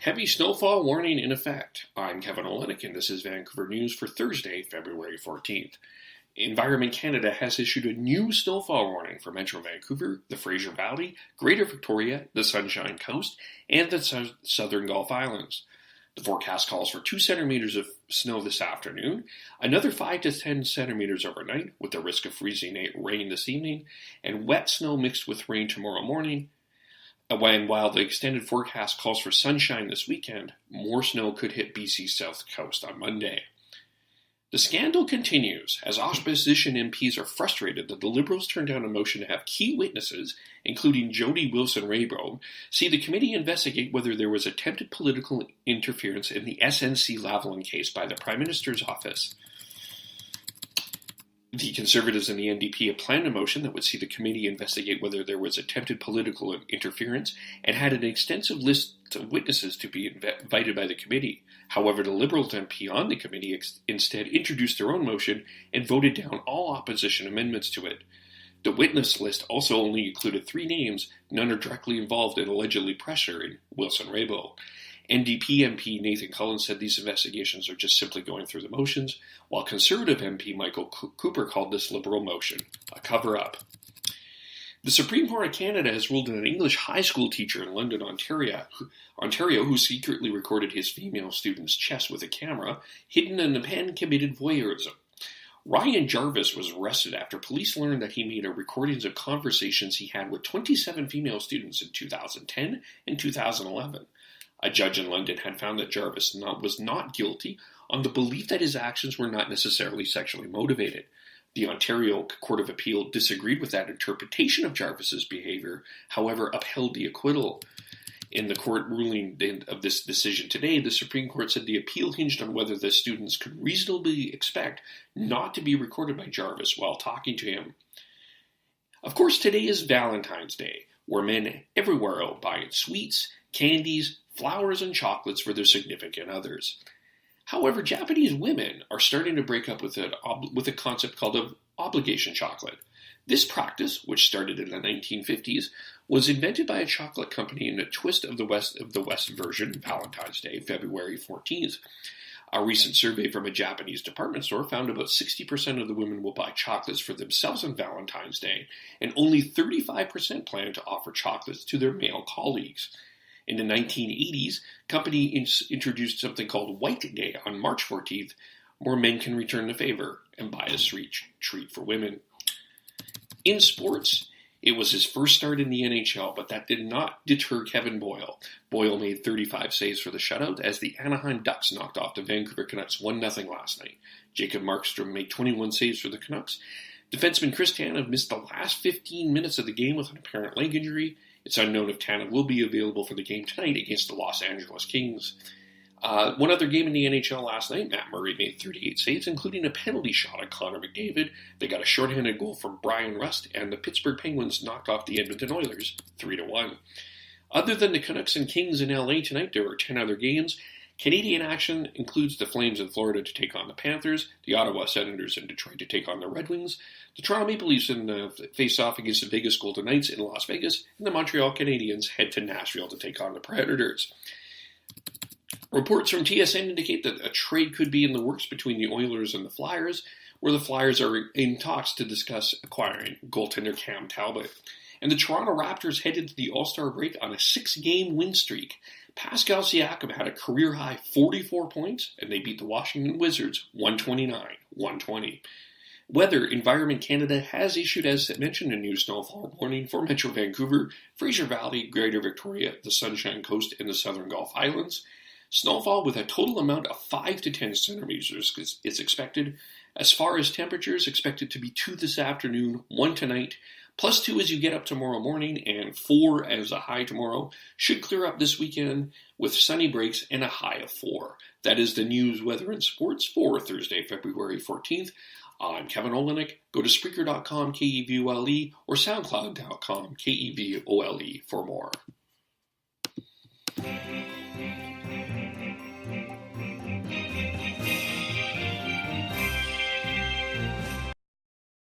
Heavy snowfall warning in effect. I'm Kevin Olenek, and this is Vancouver News for Thursday, February 14th. Environment Canada has issued a new snowfall warning for Metro Vancouver, the Fraser Valley, Greater Victoria, the Sunshine Coast, and the Southern Gulf Islands. The forecast calls for 2 centimeters of snow this afternoon, another 5 to 10 centimeters overnight, with the risk of freezing rain this evening, and wet snow mixed with rain tomorrow morning. While the extended forecast calls for sunshine this weekend, more snow could hit BC's south coast on Monday. The scandal continues as opposition MPs are frustrated that the Liberals turned down a motion to have key witnesses, including Jody Wilson-Raybould, see the committee investigate whether there was attempted political interference in the SNC-Lavilin case by the Prime Minister's office. The Conservatives and the NDP have planned a motion that would see the committee investigate whether there was attempted political interference and had an extensive list of witnesses to be invited by the committee. However, the Liberals MP on the committee instead introduced their own motion and voted down all opposition amendments to it. The witness list also only included 3 names, none are directly involved in allegedly pressuring Wilson-Raybould. NDP MP Nathan Cullen said these investigations are just simply going through the motions, while Conservative MP Michael Cooper called this Liberal motion a cover-up. The Supreme Court of Canada has ruled that an English high school teacher in London, Ontario, who secretly recorded his female student's chest with a camera, hidden in a pen, committed voyeurism. Ryan Jarvis was arrested after police learned that he made recordings of conversations he had with 27 female students in 2010 and 2011. A judge in London had found that Jarvis was not guilty on the belief that his actions were not necessarily sexually motivated. The Ontario Court of Appeal disagreed with that interpretation of Jarvis's behavior, however, upheld the acquittal. In the court ruling of this decision today, the Supreme Court said the appeal hinged on whether the students could reasonably expect not to be recorded by Jarvis while talking to him. Of course, today is Valentine's Day, where men everywhere are buying sweets, candies, flowers, and chocolates for their significant others. However, Japanese women are starting to break up with a concept called obligation chocolate. This practice, which started in the 1950s, was invented by a chocolate company in a twist of the West version, Valentine's Day, February 14th. A recent survey from a Japanese department store found about 60% of the women will buy chocolates for themselves on Valentine's Day, and only 35% plan to offer chocolates to their male colleagues. In the 1980s, company introduced something called White Day on March 14th, where men can return the favor and buy a sweet treat for women. In sports, it was his first start in the NHL, but that did not deter Kevin Boyle. Boyle made 35 saves for the shutout as the Anaheim Ducks knocked off the Vancouver Canucks 1-0 last night. Jacob Markstrom made 21 saves for the Canucks. Defenseman Chris Tanev missed the last 15 minutes of the game with an apparent leg injury. It's unknown if Tanev will be available for the game tonight against the Los Angeles Kings. One other game in the NHL last night, Matt Murray made 38 saves, including a penalty shot at Connor McDavid. They got a shorthanded goal from Brian Rust, and the Pittsburgh Penguins knocked off the Edmonton Oilers 3-1. Other than the Canucks and Kings in LA tonight, there are 10 other games. Canadian action includes the Flames in Florida to take on the Panthers, the Ottawa Senators in Detroit to take on the Red Wings, the Toronto Maple Leafs face off against the Vegas Golden Knights in Las Vegas, and the Montreal Canadiens head to Nashville to take on the Predators. Reports from TSN indicate that a trade could be in the works between the Oilers and the Flyers, where the Flyers are in talks to discuss acquiring goaltender Cam Talbot. And the Toronto Raptors headed to the All-Star break on a 6-game win streak. Pascal Siakam had a career-high 44 points, and they beat the Washington Wizards 129-120. Weather, Environment Canada has issued, as mentioned, a new snowfall warning for Metro Vancouver, Fraser Valley, Greater Victoria, the Sunshine Coast, and the Southern Gulf Islands. Snowfall with a total amount of 5 to 10 centimeters is expected. As far as temperatures, expected to be 2 this afternoon, 1 tonight, plus 2 as you get up tomorrow morning, and 4 as a high tomorrow. Should clear up this weekend with sunny breaks and a high of 4. That is the news, weather, and sports for Thursday, February 14th. I'm Kevin Olenek. Go to Spreaker.com, KEVOLE, or SoundCloud.com, KEVOLE for more.